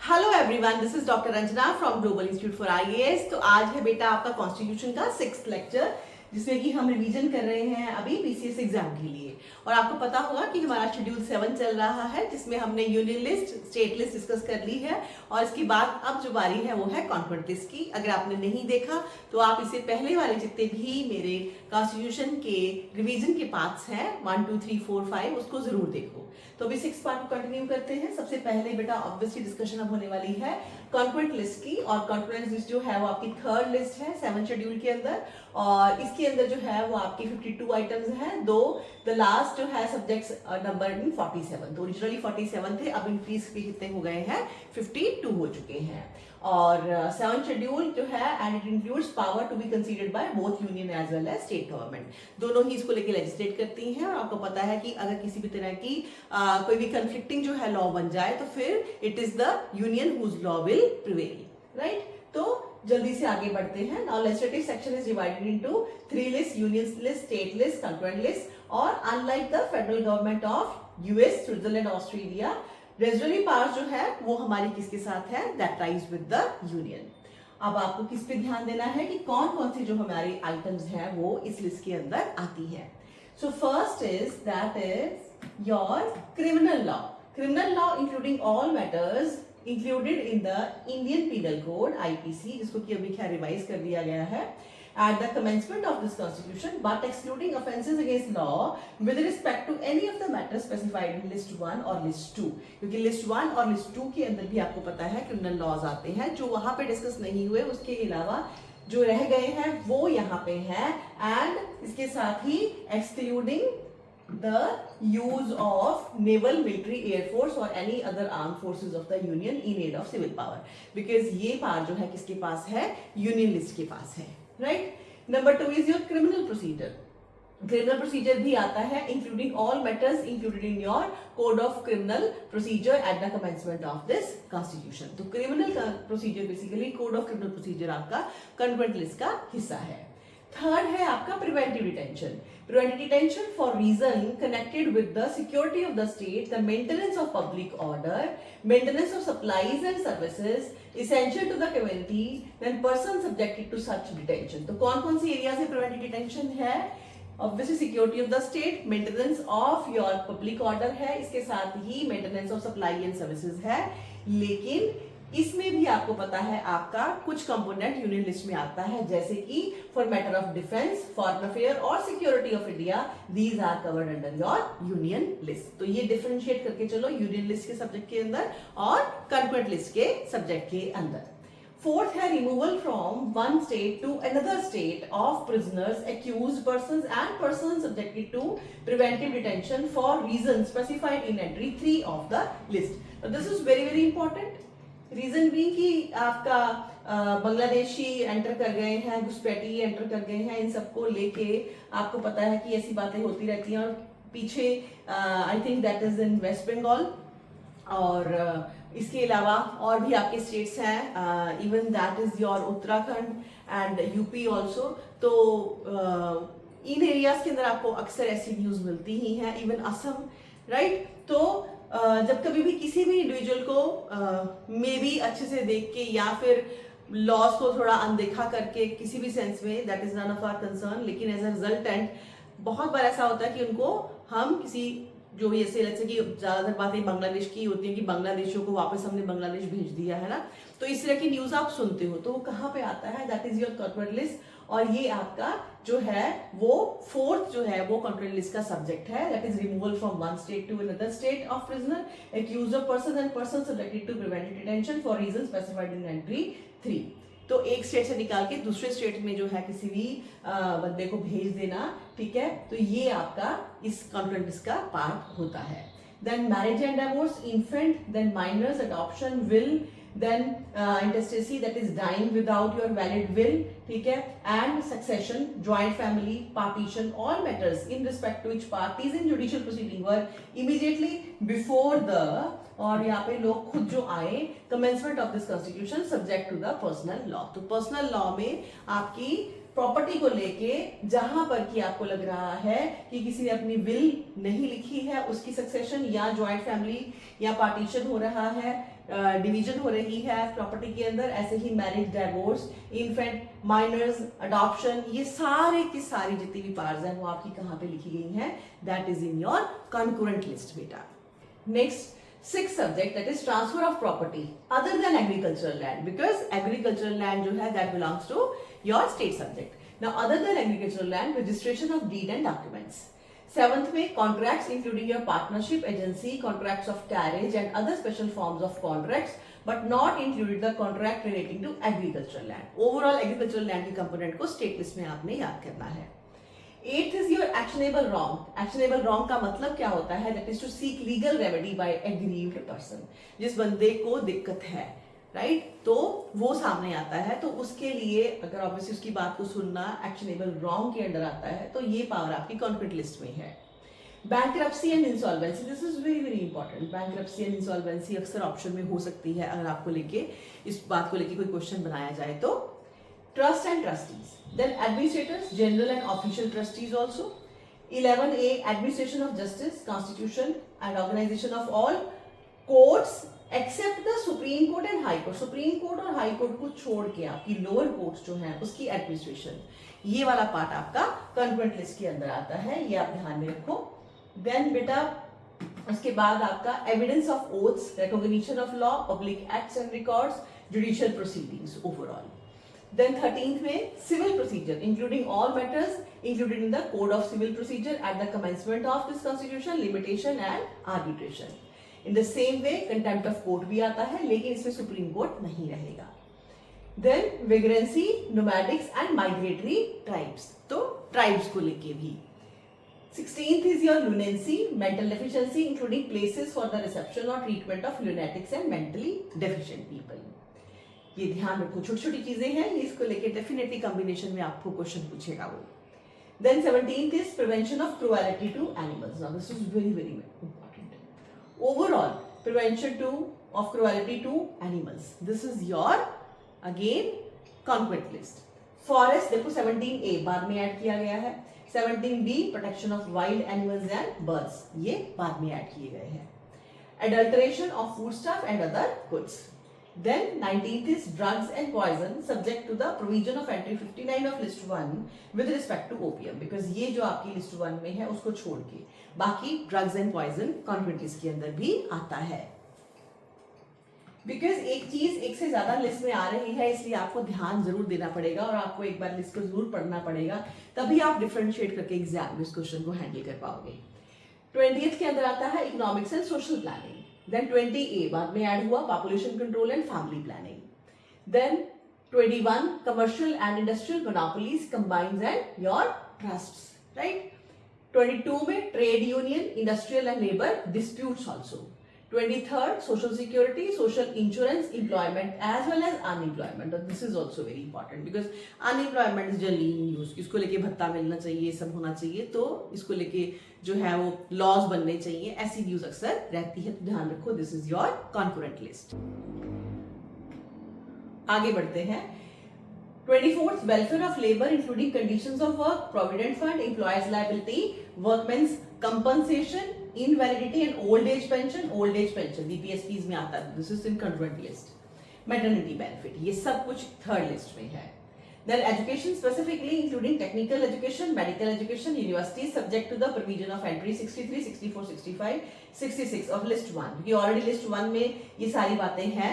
Hello everyone, this is doctor Ranjana from global institute for IAS. तो आज है बेटा आपका कॉन्स्टिट्यूशन का 6th लेक्चर, जिसमें कि हम रिवीजन कर रहे हैं अभी पीसीएस एग्जाम के लिए। और आपको पता होगा कि हमारा शेड्यूल 7 चल रहा है, जिसमें हमने union list, state list discuss कर ली है। और इसके बाद अब जो बारी है वो है कॉन्फ्रेंस लिस्ट की। अगर आपने नहीं देखा तो आप इससे पहले वाले जितने भी मेरे कॉन्स्टिट्यूशन के रिवीजन के पार्ट्स हैं 1, 2, 3, 4, 5 उसको जरूर देखो। तो अभी 6 पार्ट को कंटिन्यू करते हैं। सबसे पहले बेटा ऑब्वियसली डिस्कशन अब होने वाली है कॉन्फ्रेंस लिस्ट की। और कॉन्फ्रेंस लिस्ट जो है वो आपकी 3rd लिस्ट है 7 शेड्यूल के अंदर। और इसके अंदर जो है वो आपकी 52 आइटम्स हैं। दो द लास्ट जो है सब्जेक्ट्स नंबर इन 47। तो ओरिजिनली 47 थे, अब इंक्रीज भी कितने हो गए हैं, 52 हो चुके हैं। और 7 शेड्यूल जो है and it includes power to be considered by both union as well as state government. दोनों ही इसको लेके लेजिस्लेट करती हैं। और आपको पता है कि अगर किसी भी तरह की कोई भी कंफ्लिक्टिंग जो है लॉ बन जाए तो फिर it is the union whose law will prevail, right. तो जल्दी से आगे बढ़ते हैं। Now legislative section is divided into 3 list, union list, state list, concurrent list. और unlike the federal government of US, Switzerland, Australia, residuary powers जो है वो हमारी किसके साथ है, that lies with the union. अब आपको किस पे ध्यान देना है कि कौन कौन सी जो हमारी आइटम्स हैं वो इस लिस्ट के अंदर आती है। So first is that is your criminal law. Criminal law including all matters included in the Indian penal code IPC, जिसको कि अभी क्या रिवाइज कर दिया गया है at the commencement of this constitution, but excluding offences against law with respect to any of the matters specified in list 1 और list 2। क्योंकि list 1 और list 2 के अंदर भी आपको पता है क्रिमिनल लॉज आते हैं जो वहां पे डिस्कस नहीं हुए, उसके अलावा जो रह गए हैं वो यहाँ पे हैं। एंड इसके साथ ही excluding the use of naval, military, air force or any other armed forces of the union in aid of civil power, because ये पावर जो है किसके पास है, यूनियन लिस्ट के पास है, right. Number 2 is your criminal procedure. Criminal procedure भी आता है including all matters included in your code of criminal procedure at the commencement of this constitution. तो criminal procedure basically code of criminal procedure आपका conference list का हिस्सा है। Third है आपका preventive detention. Preventive detention for reason connected with the security of the state, the maintenance of public order, maintenance of supplies and services essential to the community, then person subjected to such detention। तो कौन कौन सी area से preventive detention है? Obviously security of the state, maintenance of your public order है, इसके साथ ही maintenance of supply and services है। लेकिन इसमें भी आपको पता है आपका कुछ कंपोनेंट यूनियन लिस्ट में आता है, जैसे कि for matter of defence, foreign affair और security of India, these are covered under your union list. तो ये डिफरेंशिएट करके चलो यूनियन लिस्ट के सब्जेक्ट के अंदर और कॉन्फ्रेंस लिस्ट के सब्जेक्ट के अंदर। फोर्थ है removal from one state to another state of prisoners, accused persons and persons subjected to preventive detention for reason specified in entry 3 of the list. This is very very important. Reason भी कि आपका Bangladeshi enter कर गए हैं, घुसपैठी enter कर गए हैं, इन सबको लेके आपको पता है कि ऐसी बातें होती रहती हैं। और पीछे I think that is in west Bengal, और इसके अलावा और भी आपके स्टेट्स हैं, even that is your Uttarakhand and UP also. तो इन एरियाज के अंदर आपको अक्सर ऐसी न्यूज मिलती ही हैं, इवन असम, राइट। तो जब कभी भी किसी भी इंडिविजुअल को मे बी अच्छे से देख के या फिर लॉस को थोड़ा अनदेखा करके किसी भी सेंस में, that is none of our concern, लेकिन एज अ रिजल्टेंट बहुत बार ऐसा होता है कि उनको हम किसी जो भी ऐसे लगता है कि ज्यादातर बातें बांग्लादेश की होती है कि बांग्लादेशियों को वापस हमने बांग्लादेश भेज दिया है ना, तो इस तरह की न्यूज आप सुनते हो। तो वो कहाँ पे आता है, that is your conference list. और ये आपका जो है वो फोर्थ जो है वो कॉन्फ्रेंस लिस्ट का सब्जेक्ट है, that is removal from one state to another state of prisoner, accused of person and person subjected to preventive detention for reason specified in entry 3। तो एक स्टेट से निकाल के दूसरे स्टेट में जो है किसी भी बंदे को भेज देना, ठीक है। तो ये आपका इस कॉन्फ्रेंस लिस्ट का पार्ट होता है। Then marriage and divorce, infant, then minors, adoption, will, then intestacy, that is dying without your valid will, ठीक है, and succession, joint family, partition, all matters in respect to which parties in judicial proceeding were immediately before the, और यहाँ पे लोग खुद जो आए, commencement of this constitution subject to the personal law। तो personal law में आपकी प्रॉपर्टी को लेके जहां पर कि आपको लग रहा है कि किसी ने अपनी विल नहीं लिखी है, उसकी सक्सेशन या जॉइंट फैमिली या पार्टीशन हो रहा है, डिवीजन हो रही है प्रॉपर्टी के अंदर, ऐसे ही marriage, divorce, infant, minors, adoption, ये सारे की सारी जितनी भी पार्ट्स हैं वो आपकी कहाँ पे लिखी गई हैं, that is in your concurrent list बेटा। Next, six subject that is transfer of property other than agricultural land, because agricultural land जो है that belongs to your state subject. Now other than agricultural land, registration of deed and documents. Seventh में contracts including your partnership, agency, contracts of carriage and other special forms of contracts but not included the contract relating to agricultural land. Overall agricultural land के component को state list में आपने याद करना है। Eighth is your actionable wrong. Actionable wrong का मतलब क्या होता है, that is to seek legal remedy by aggrieved person. जिस बंदे को दिक्कत है, राइट, तो वो सामने आता है, तो उसके लिए अगर ऑब्वियसली उसकी बात को सुनना एक्शनेबल रॉन्ग के अंडर आता है, तो ये पावर आपकी कॉन्फ्लिक्ट लिस्ट में है। Bankruptcy and insolvency, this is very very important. Bankruptcy and insolvency अक्सर ऑप्शन में हो सकती है अगर आपको लेके इस बात को लेके कोई क्वेश्चन बनाया जाए तो। Trust and trustees, then administrators, general and official trustees also. 11A, administration of justice, constitution and organization of all courts except the Supreme Court and High Court. Supreme Court और High Court को छोड़ के आपकी lower courts जो हैं उसकी administration, ये वाला पार्ट आपका concurrent list के अंदर आता है, ये आप ध्यान में रखो। Then बेटा उसके बाद आपका evidence of oaths, recognition of law, public acts and records, judicial proceedings overall. Then 13th में civil procedure including all matters included in the code of civil procedure at the commencement of this constitution, limitation and arbitration. In the same way contempt of court भी आता है, लेकिन इसमें supreme court नहीं रहेगा। Then vagrancy, nomadics and migratory tribes, तो tribes को लेके भी। 16th is your lunacy, mental deficiency including places for the reception or treatment of lunatics and mentally deficient people. ये ध्यान रखो, छोटी छोटी चीजें हैं, ये इसको लेके डेफिनेटली कॉम्बिनेशन में आपको क्वेश्चन पूछेगा वो। Then 17th is prevention of cruelty to animals. Now this is very very important. Overall prevention to of cruelty to animals, this is your again concurrent list. Forest देखो 17A बाद में add किया गया है। 17B protection of wild animals and birds, ये बाद में add किए गए हैं। Adulteration of food stuff and other goods. Then 19th is drugs and poison subject to the provision of entry 59 of list 1 with respect to opium, because ये जो आपकी list 1 में है उसको छोड़ के बाकी drugs and poison convent list के अंदर भी आता है। बिकॉज एक चीज एक से ज्यादा लिस्ट में आ रही है, इसलिए आपको ध्यान जरूर देना पड़ेगा और आपको एक बार लिस्ट को जरूर पढ़ना पड़ेगा, तभी आप डिफरेंशिएट करके एग्जाम में इस क्वेश्चन को हैंडल कर पाओगे। 20th के अंदर आता है economics and social planning. Then 20A बाद में ऐड हुआ population control and family planning. Then 21 commercial and industrial monopolies, combines and your trusts, right. 22 में trade union, industrial and labour disputes also. 23rd social security, social insurance, employment as well as unemployment. This is also very important because unemployment is generally in use, इसको लेके भत्ता मिलना चाहिए, सब होना चाहिए, तो इसको लेके जो है वो लॉज बनने चाहिए, ऐसी न्यूज अक्सर रहती है, तो ध्यान रखो। This is your concurrent list. आगे बढ़ते हैं। 24th welfare of labour including conditions of work, provident fund, employers liability, workmen's compensation, invalidity and old age pension. Old age pension DPSPs में आता है, this is in concurrent list. Maternity benefit, ये सब कुछ third list में है। Then education specifically including technical education, medical education, universities subject to the provision of entry 63, 64, 65, 66 of list 1, क्योंकि already list 1 में ये सारी बातें हैं।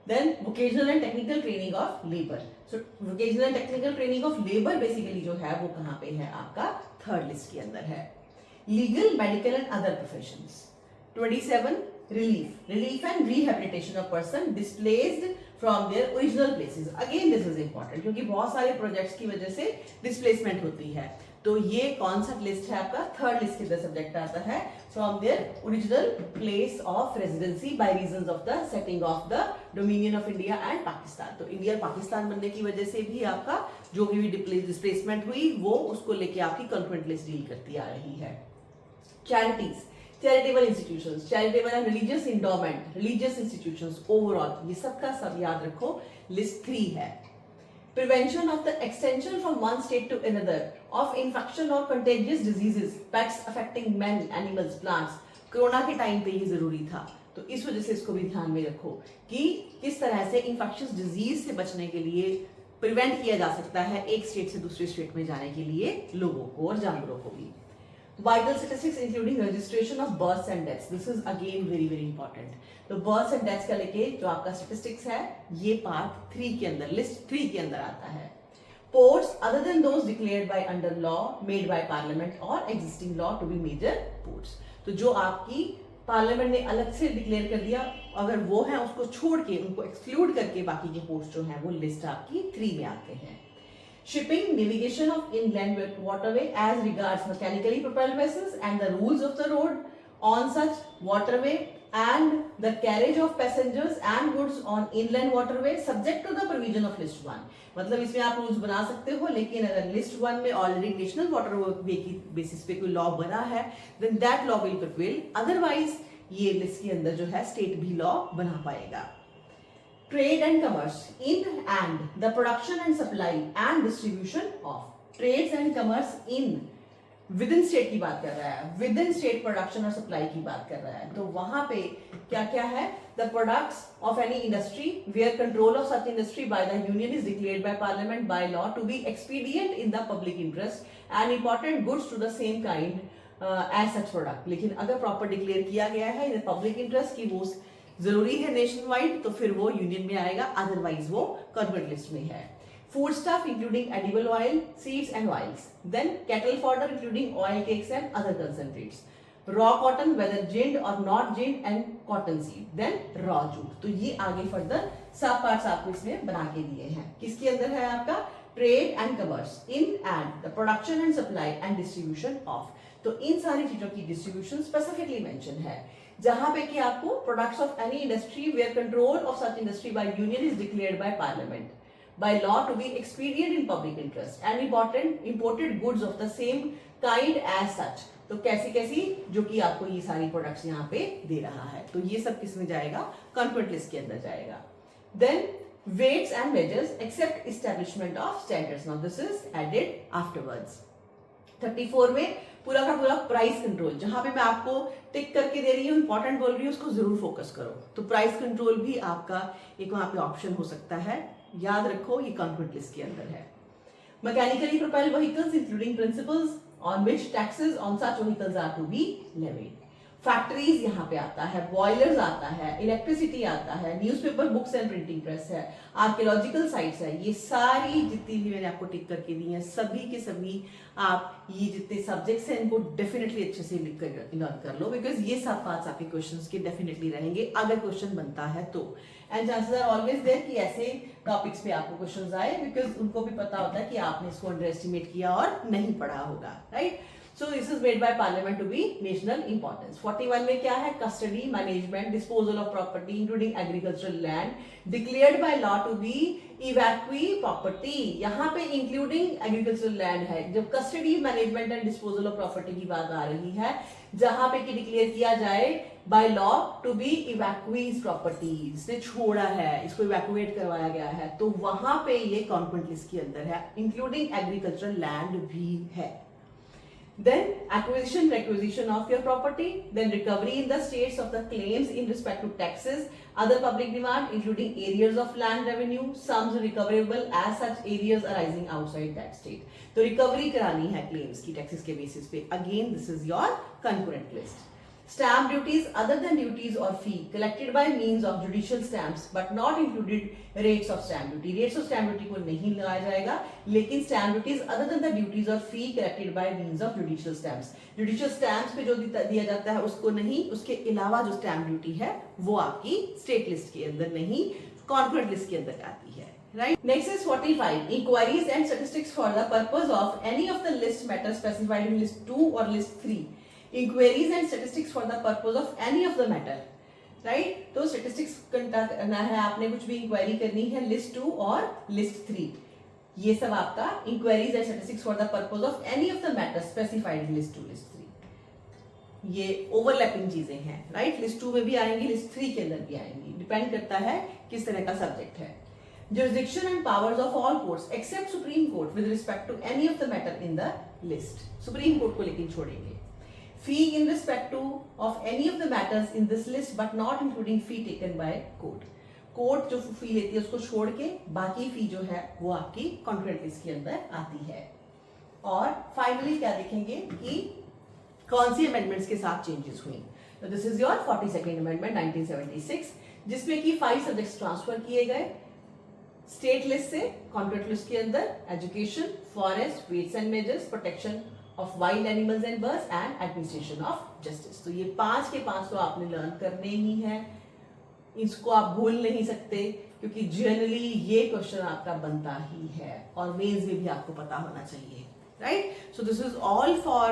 Then vocational and technical training of labor. So vocational and technical training of labor basically जो है वो कहाँ पे है, आपका थर्ड लिस्ट के अंदर है। Legal, medical and other professions. 27 relief and rehabilitation of person displaced from their original places. Again this is important क्योंकि बहुत सारे प्रोजेक्ट्स की वजह से डिस्प्लेसमेंट होती है, तो ये कौन सा लिस्ट है आपका, थर्ड लिस्ट के अंदर सब्जेक्ट आता है। From their original place of residency by reasons of the setting of the dominion of India and Pakistan. तो इंडिया पाकिस्तान बनने की वजह से भी आपका जो भी डिस्प्लेसमेंट हुई वो उसको लेके आपकी कॉन्करेंट लिस्ट डील करती आ रही है। Charities, charitable institutions, charitable and religious endowment, religious institutions, overall ये सबका सब याद रखो, लिस्ट 3 है। Prevention of the extension from one state to another of infection or contagious diseases, pests affecting men, animals, plants. Corona के time पे ये जरूरी था, तो इस वजह से इसको भी ध्यान में रखो कि किस तरह से इन्फेक्शियस डिजीज से बचने के लिए प्रिवेंट किया जा सकता है एक स्टेट से दूसरे स्टेट में जाने के लिए लोगों को और जानवरों को भी। Vital statistics including registration of births and deaths. This is again very important. तो births and deaths का लेके जो आपका statistics है ये part 3 के अंदर list 3 के अंदर आता है। Ports other than those declared by under law made by parliament or existing law to be major ports. तो जो आपकी पार्लियामेंट ने अलग से डिक्लेयर कर दिया अगर वो है उसको छोड़ के उनको एक्सक्लूड करके बाकी के पोर्ट्स जो हैं वो लिस्ट आपकी 3 में आते हैं। Shipping, navigation of inland waterway as regards mechanically propelled vessels and the rules of the road on such waterway and the carriage of passengers and goods on inland waterway subject to the provision of list 1. मतलब इसमें आप rules बना सकते हो लेकिन अगर list 1 में already national waterway की बेसिस पे कोई लॉ बना है then that law will prevail, otherwise ये लिस्ट के अंदर जो है स्टेट भी लॉ बना पाएगा। Trade and commerce in and the production and supply and distribution of trades and commerce in within state की बात कर रहा है, within state production और supply की बात कर रहा है। तो वहां पे क्या क्या है? The products of any industry where control of such industry by the union is declared by parliament by law to be expedient in the public interest and important goods to the same kind as such product। लेकिन अगर proper declare किया गया है इन public interest की वो जरूरी है nation wide तो फिर वो यूनियन में आएगा, अदरवाइज वो कॉर्पोरेट लिस्ट में है। Food stuff including edible oil, seeds and oils, then cattle fodder including oil cakes and other concentrates, raw cotton whether ginned और not ginned and cotton seed, then raw jute. तो ये आगे further सब parts आपको इसमें बना के दिए हैं। किसके अंदर है आपका? Trade and commerce in and the production and supply and distribution of. तो इन सारी चीजों की डिस्ट्रीब्यूशन स्पेसिफिकली मेंशन है जहां पे कि आपको products of any industry where control of such industry by union is declared by parliament by law to be expedient in public interest and important imported goods of the same kind as such. तो कैसी कैसी जो कि आपको ये सारी products यहाँ पे दे रहा है, तो ये सब किस में जाएगा? कॉर्पोरेट लिस्ट के अंदर जाएगा। Then weights and measures except establishment of standards. Now this is added afterwards. 34 में पूरा का पूरा प्राइस कंट्रोल, जहां पे मैं आपको टिक करके दे रही हूँ इंपॉर्टेंट बोल रही हूँ उसको जरूर फोकस करो। तो प्राइस कंट्रोल भी आपका एक वहां पे ऑप्शन हो सकता है, याद रखो ये कॉर्पोरेट लिस्ट के अंदर है। Mechanically propelled vehicles including principles on which taxes on such vehicles are to be levied. Factories यहाँ पे आता है, बॉयलर्स आता है, इलेक्ट्रिसिटी आता है, newspaper, books and printing press है, आर्कियोलॉजिकल साइट्स है। ये सारी जितनी भी मैंने आपको टिक करके दी हैं सभी के सभी आप ये जितने सब्जेक्ट्स हैं इनको डेफिनेटली अच्छे से लिख कर लर्न कर लो, बिकॉज ये सब पार्ट्स आपके क्वेश्चंस के डेफिनेटली रहेंगे अगर क्वेश्चन बनता है तो। And chances are always there कि ऐसे टॉपिक्स पे आपको क्वेश्चंस आए, बिकॉज उनको भी पता होता है कि आपने इसको अंडर एस्टिमेट किया और नहीं पढ़ा होगा, right. So this is made by Parliament to be national importance. 41 में क्या है? Custody, management, disposal of property, including agricultural land, declared by law to be evacuee property. यहाँ पे including agricultural land है। जब custody, management and disposal of property की बात आ रही है, जहाँ पे कि डिक्लेयर किया जाए by law to be evacuees property, इसने छोड़ा है, इसको evacuate करवाया गया है, तो वहाँ पे ये कॉन्फ्रेंट लिस्ट के अंदर है, including agricultural land भी है। Then acquisition, requisition of your property, then recovery in the states of the claims in respect to taxes, other public demand, including areas of land revenue, sums recoverable as such areas arising outside that state. तो recovery करानी है claims की taxes के basis पे. Again, this is your concurrent list. Stamp duties other than duties or fee collected by means of judicial stamps but not included rates of stamp duty. Rates of stamp duty को नहीं लगाया जाएगा, लेकिन stamp duties other than the duties or fee collected by means of judicial stamps. Judicial stamps पे जो दिया जाता है उसको नहीं, उसके अलावा जो stamp duty है वो आपकी state list के अंदर नहीं, corporate list के अंदर आती है. Right. Next is 45. Inquiries and statistics for the purpose of any of the list matters specified in list 2 or list 3. Inquiries and statistics for the purpose of any of the matter. Right? तो statistics करना है आपने, कुछ भी inquiry करनी है list 2 और list 3, ये सब आपका inquiries and statistics for the purpose of any of the matters specified in list 2, list 3. ये ओवरलैपिंग चीजें हैं, राइट। लिस्ट 2 में भी आएंगी, लिस्ट 3 के अंदर भी आएंगी, डिपेंड करता है किस तरह का सब्जेक्ट है। Jurisdiction and powers of all courts except Supreme Court with respect to any of the matter in the list. Supreme Court को लेकिन छोड़ेंगे। Fee in respect to of any of the matters in this list but not including fee taken by court. Court जो fee लेती है उसको छोड़ के बाकी फी जो है वो आपकी कॉन्ट्रैक्ट लिस्ट के अंदर आती है। और फाइनली क्या देखेंगे कि कौन सी अमेंडमेंट्स के साथ चेंजेस हुई। तो this is your 42nd amendment 1976, जिसमें कि 5 सब्जेक्ट्स ट्रांसफर किए गए स्टेट लिस्ट से कॉन्ट्रैक्ट लिस्ट के अंदर। Education, forest, weights and measures, protection of wild animals and birds and administration of justice. तो ये 5 के 5 तो आपने लर्न करने ही है, इसको आप भूल नहीं सकते, क्योंकि जनरली ये क्वेश्चन आपका बनता ही है और मेंस में भी आपको पता होना चाहिए, right. So this is all for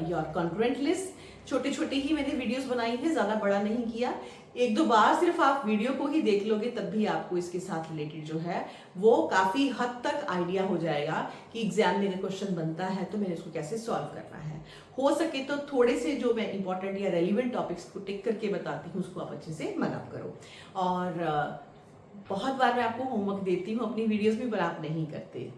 your concurrent list. छोटे छोटे ही मैंने वीडियोस बनाई हैं, ज्यादा बड़ा नहीं किया। 1-2 बार सिर्फ आप वीडियो को ही देख लोगे तब भी आपको इसके साथ रिलेटेड जो है वो काफी हद तक आइडिया हो जाएगा कि एग्जाम में अगर क्वेश्चन बनता है तो मैंने उसको कैसे सॉल्व करना है। हो सके तो थोड़े से जो मैं इंपॉर्टेंट या रेलिवेंट टॉपिक्स को टिक करके बताती हूँ उसको आप अच्छे से मनअप करो। और बहुत बार मैं आपको होमवर्क देती हूँ अपनी वीडियोज में, पर आप नहीं करते।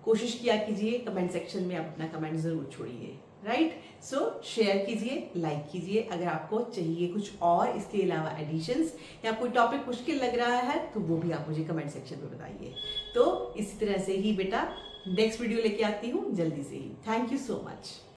कोशिश किया कीजिए, कमेंट सेक्शन में आप अपना कमेंट जरूर छोड़िए, राइट। सो शेयर कीजिए, लाइक कीजिए। अगर आपको चाहिए कुछ और इसके अलावा एडिशंस या कोई टॉपिक मुश्किल लग रहा है तो वो भी आप मुझे कमेंट सेक्शन में बताइए। तो इसी तरह से ही बेटा नेक्स्ट वीडियो लेके आती हूँ जल्दी से ही। Thank you so much.